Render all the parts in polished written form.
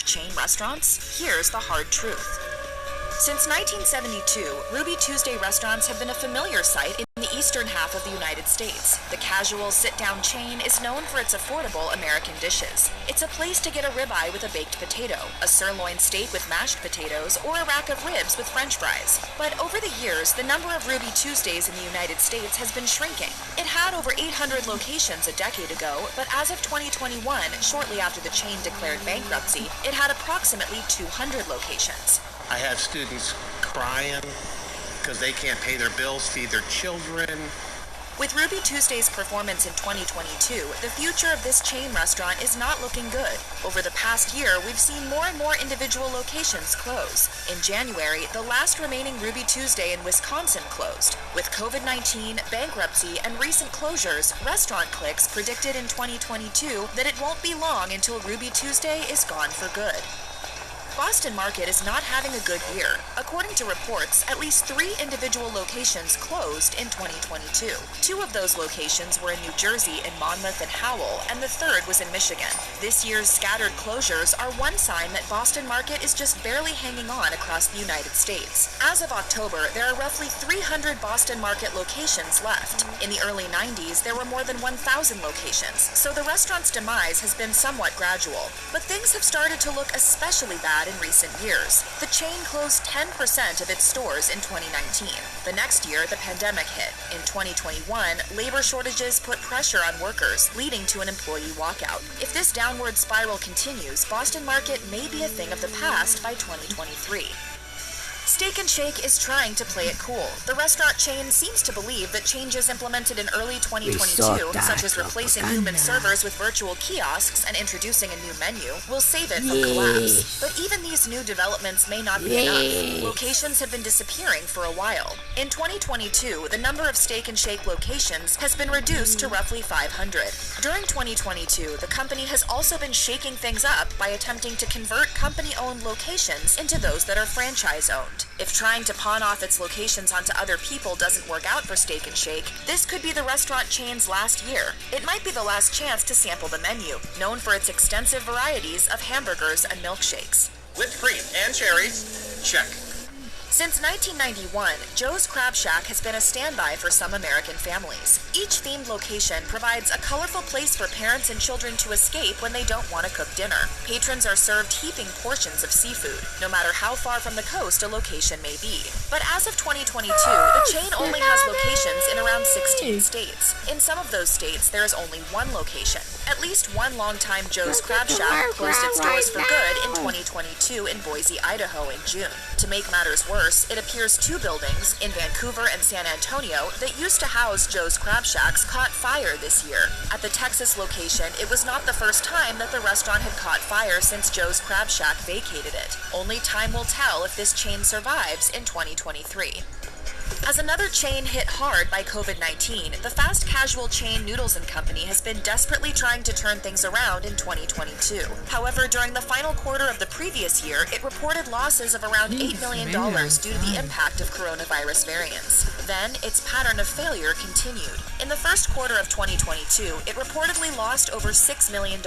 chain restaurants? Here's the hard truth. Since 1972, Ruby Tuesday restaurants have been a familiar sight in the eastern half of the United States. The casual sit-down chain is known for its affordable American dishes. It's a place to get a ribeye with a baked potato, a sirloin steak with mashed potatoes, or a rack of ribs with French fries. But over the years, the number of Ruby Tuesdays in the United States has been shrinking. It had over 800 locations a decade ago, but as of 2021, shortly after the chain declared bankruptcy, it had approximately 200 locations. I have students crying because they can't pay their bills, feed their children. With Ruby Tuesday's performance in 2022, the future of this chain restaurant is not looking good. Over the past year, we've seen more and more individual locations close. In January, the last remaining Ruby Tuesday in Wisconsin closed. With COVID-19, bankruptcy, and recent closures, Restaurant Clicks predicted in 2022 that it won't be long until Ruby Tuesday is gone for good. Boston Market is not having a good year. According to reports, at least 3 individual locations closed in 2022. 2 of those locations were in New Jersey in Monmouth and Howell, and the third was in Michigan. This year's scattered closures are one sign that Boston Market is just barely hanging on across the United States. As of October, there are roughly 300 Boston Market locations left. In the early 90s, there were more than 1,000 locations, so the restaurant's demise has been somewhat gradual. But things have started to look especially bad in recent years. The chain closed 10% of its stores in 2019. The next year, the pandemic hit. In 2021, labor shortages put pressure on workers, leading to an employee walkout. If this downward spiral continues, Boston Market may be a thing of the past by 2023. Steak 'n Shake is trying to play it cool. The restaurant chain seems to believe that changes implemented in early 2022, such as replacing human servers with virtual kiosks and introducing a new menu, will save it from collapse. But even these new developments may not be enough. Locations have been disappearing for a while. In 2022, the number of Steak 'n Shake locations has been reduced to roughly 500. During 2022, the company has also been shaking things up by attempting to convert company-owned locations into those that are franchise-owned. If trying to pawn off its locations onto other people doesn't work out for Steak 'n Shake, this could be the restaurant chain's last year. It might be the last chance to sample the menu, known for its extensive varieties of hamburgers and milkshakes. Whipped cream and cherries, check. Since 1991, Joe's Crab Shack has been a standby for some American families. Each themed location provides a colorful place for parents and children to escape when they don't want to cook dinner. Patrons are served heaping portions of seafood, no matter how far from the coast a location may be. But as of 2022, the chain only has locations in around 16 states. In some of those states, there is only one location. At least one longtime Joe's Crab Shack closed its doors for good in 2022 in Boise, Idaho in June. To make matters worse, it appears 2 buildings in Vancouver and San Antonio that used to house Joe's Crab Shacks caught fire this year. At the Texas location, it was not the first time that the restaurant had caught fire since Joe's Crab Shack vacated it. Only time will tell if this chain survives in 2023. As another chain hit hard by COVID-19, the fast casual chain Noodles & Company has been desperately trying to turn things around in 2022. However, during the final quarter of the previous year, it reported losses of around $8 million due to the impact of coronavirus variants. Then, its pattern of failure continued. In the first quarter of 2022, it reportedly lost over $6 million.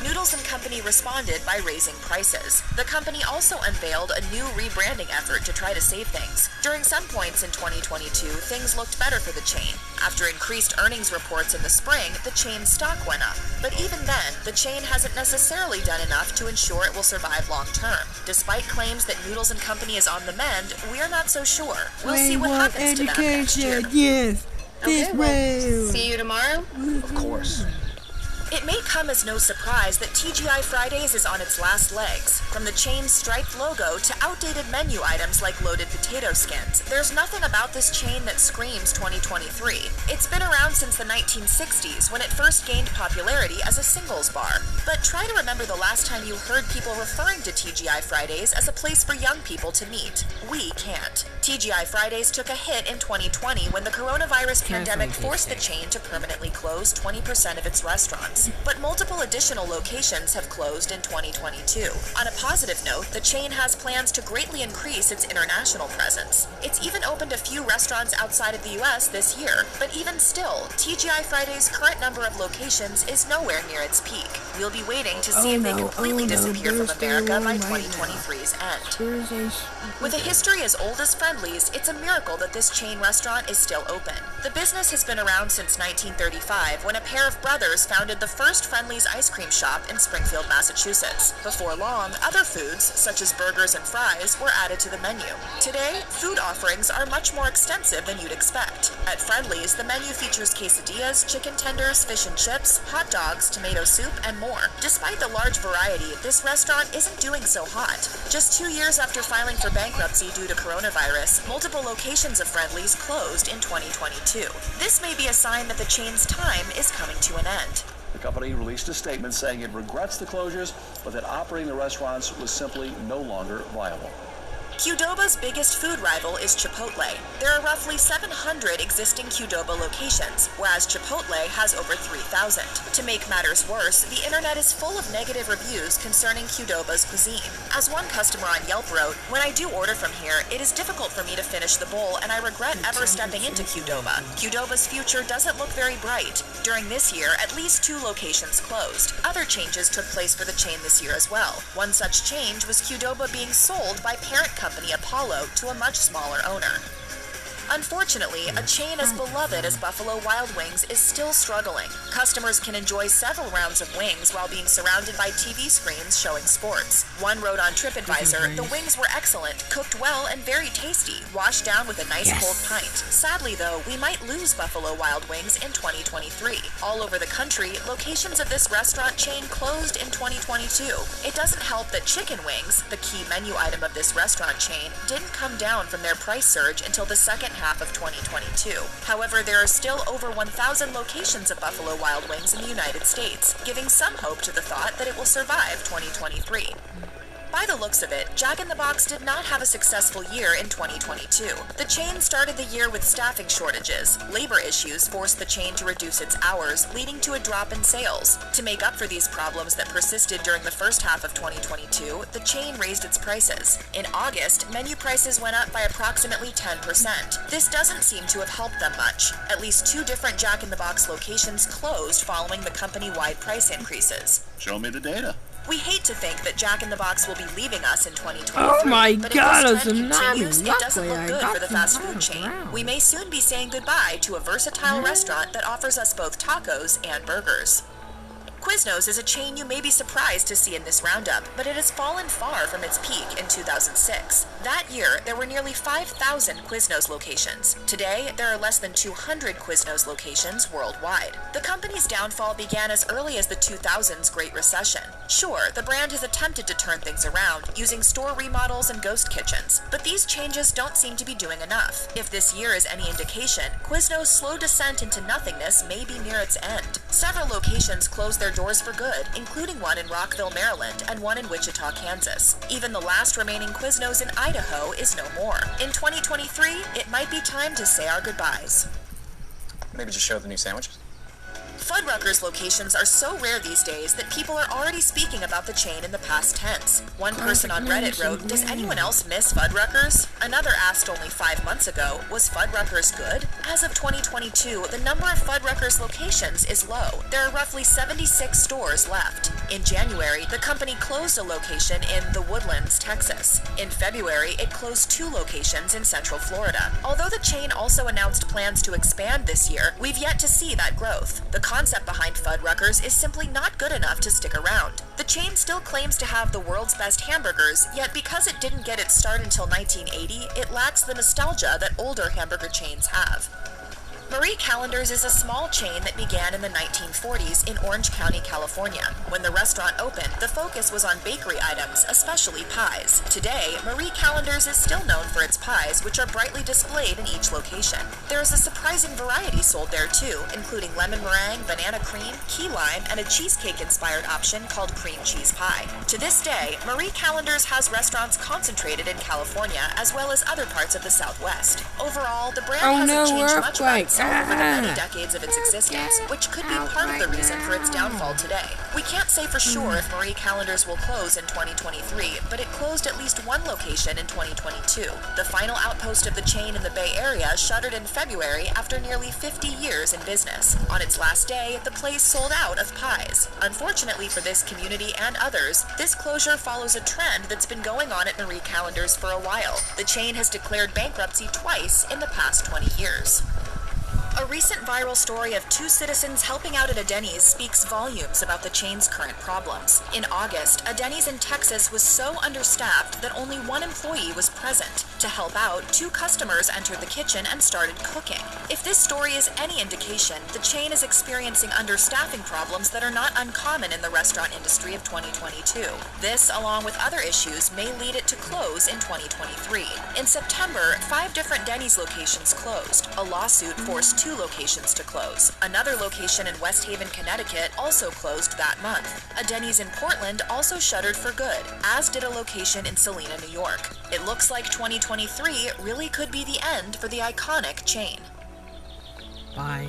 Noodles & Company responded by raising prices. The company also unveiled a new rebranding effort to try to save things. During some points in 2022, things looked better for the chain. After increased earnings reports in the spring, the chain's stock went up. But even then, the chain hasn't necessarily done enough to ensure it will survive long term. Despite claims that Noodles & Company is on the mend, we're not so sure. We'll see what happens to them next year. Yes. Okay, well, see you tomorrow? Of course. It may come as no surprise that TGI Fridays is on its last legs. From the chain's striped logo to outdated menu items like loaded potato skins, there's nothing about this chain that screams 2023. It's been around since the 1960s when it first gained popularity as a singles bar. But try to remember the last time you heard people referring to TGI Fridays as a place for young people to meet. We can't. TGI Fridays took a hit in 2020 when the coronavirus pandemic forced the chain to permanently close 20% of its restaurants. restaurants, but multiple additional locations have closed in 2022. On a positive note, the chain has plans to greatly increase its international presence. It's even opened a few restaurants outside of the US this year, but even still, TGI Friday's current number of locations is nowhere near its peak. We'll be waiting to see if they completely disappear from America by 2023's end. With a history as old as Friendly's, it's a miracle that this chain restaurant is still open. The business has been around since 1935, when a pair of brothers founded the first Friendly's ice cream shop in Springfield, Massachusetts. Before long, other foods, such as burgers and fries, were added to the menu. Today, food offerings are much more extensive than you'd expect. At Friendly's, the menu features quesadillas, chicken tenders, fish and chips, hot dogs, tomato soup, and more. Despite the large variety, this restaurant isn't doing so hot. Just 2 years after filing for bankruptcy due to coronavirus, multiple locations of Friendly's closed in 2022. This may be a sign that the chain's time is coming to an end. The company released a statement saying it regrets the closures, but that operating the restaurants was simply no longer viable. Qdoba's biggest food rival is Chipotle. There are roughly 700 existing Qdoba locations, whereas Chipotle has over 3,000. To make matters worse, the internet is full of negative reviews concerning Qdoba's cuisine. As one customer on Yelp wrote, "When I do order from here, it is difficult for me to finish the bowl, and I regret ever stepping into Qdoba. Qdoba's future doesn't look very bright. During this year, at least 2 locations closed. Other changes took place for the chain this year as well. One such change was Qdoba being sold by parent company Apollo to a much smaller owner. Unfortunately, a chain as beloved as Buffalo Wild Wings is still struggling. Customers can enjoy several rounds of wings while being surrounded by TV screens showing sports. One wrote on TripAdvisor, "The wings were excellent, cooked well and very tasty, washed down with a nice cold pint. Sadly though, we might lose Buffalo Wild Wings in 2023. All over the country, locations of this restaurant chain closed in 2022. It doesn't help that chicken wings, the key menu item of this restaurant chain, didn't come down from their price surge until the second half of 2022. However, there are still over 1,000 locations of Buffalo Wild Wings in the United States, giving some hope to the thought that it will survive 2023. By the looks of it, Jack in the Box did not have a successful year in 2022. The chain started the year with staffing shortages. Labor issues forced the chain to reduce its hours, leading to a drop in sales. To make up for these problems that persisted during the first half of 2022, the chain raised its prices. In August, menu prices went up by approximately 10%. This doesn't seem to have helped them much. At least 2 different Jack in the Box locations closed following the company-wide price increases. Show me the data. We hate to think that Jack in the Box will be leaving us in 2023. Oh my but God, if it's this trend continues, not it doesn't look good for the fast food chain. We may soon be saying goodbye to a versatile restaurant that offers us both tacos and burgers. Quiznos is a chain you may be surprised to see in this roundup, but it has fallen far from its peak in 2006. That year, there were nearly 5,000 Quiznos locations. Today, there are less than 200 Quiznos locations worldwide. The company's downfall began as early as the 2000s Great Recession. Sure, the brand has attempted to turn things around, using store remodels and ghost kitchens, but these changes don't seem to be doing enough. If this year is any indication, Quiznos' slow descent into nothingness may be near its end. Several locations closed their doors for good, including one in Rockville, Maryland, and one in Wichita, Kansas. Even the last remaining Quiznos in Idaho is no more. In 2023, it might be time to say our goodbyes. Maybe just show the new sandwiches? Fuddruckers locations are so rare these days that people are already speaking about the chain in the past tense. One person on Reddit wrote, "Does anyone else miss Fuddruckers?" Another asked only 5 months ago, "Was Fuddruckers good?" As of 2022, the number of Fuddruckers locations is low. There are roughly 76 stores left. In January, the company closed a location in The Woodlands, Texas. In February, it closed 2 locations in Central Florida. Although the chain also announced plans to expand this year, we've yet to see that growth. The concept behind Fuddruckers is simply not good enough to stick around. The chain still claims to have the world's best hamburgers, yet because it didn't get its start until 1980, it lacks the nostalgia that older hamburger chains have. Marie Callender's is a small chain that began in the 1940s in Orange County, California. When the restaurant opened, the focus was on bakery items, especially pies. Today, Marie Callender's is still known for its pies, which are brightly displayed in each location. There is a surprising variety sold there too, including lemon meringue, banana cream, key lime, and a cheesecake-inspired option called cream cheese pie. To this day, Marie Callender's has restaurants concentrated in California as well as other parts of the Southwest. Overall, the brand hasn't changed much about its itself over the many decades of its existence, which could be part of the reason for its downfall today. We can't say for sure if Marie Callender's will close in 2023, but it closed at least one location in 2022. The final outpost of the chain in the Bay Area shuttered in February after nearly 50 years in business. On its last day, the place sold out of pies. Unfortunately for this community and others, this closure follows a trend that's been going on at Marie Callender's for a while. The chain has declared bankruptcy twice in the past 20 years. A recent viral story of two citizens helping out at a Denny's speaks volumes about the chain's current problems. In August, a Denny's in Texas was so understaffed that only one employee was present. To help out, two customers entered the kitchen and started cooking. If this story is any indication, the chain is experiencing understaffing problems that are not uncommon in the restaurant industry of 2022. This, along with other issues, may lead it to close in 2023. In September, 5 different Denny's locations closed. A lawsuit forced 2 locations to close. Another location in West Haven, Connecticut also closed that month. A Denny's in Portland also shuttered for good, as did a location in Salina, New York. It looks like 2023 really could be the end for the iconic chain. Bye.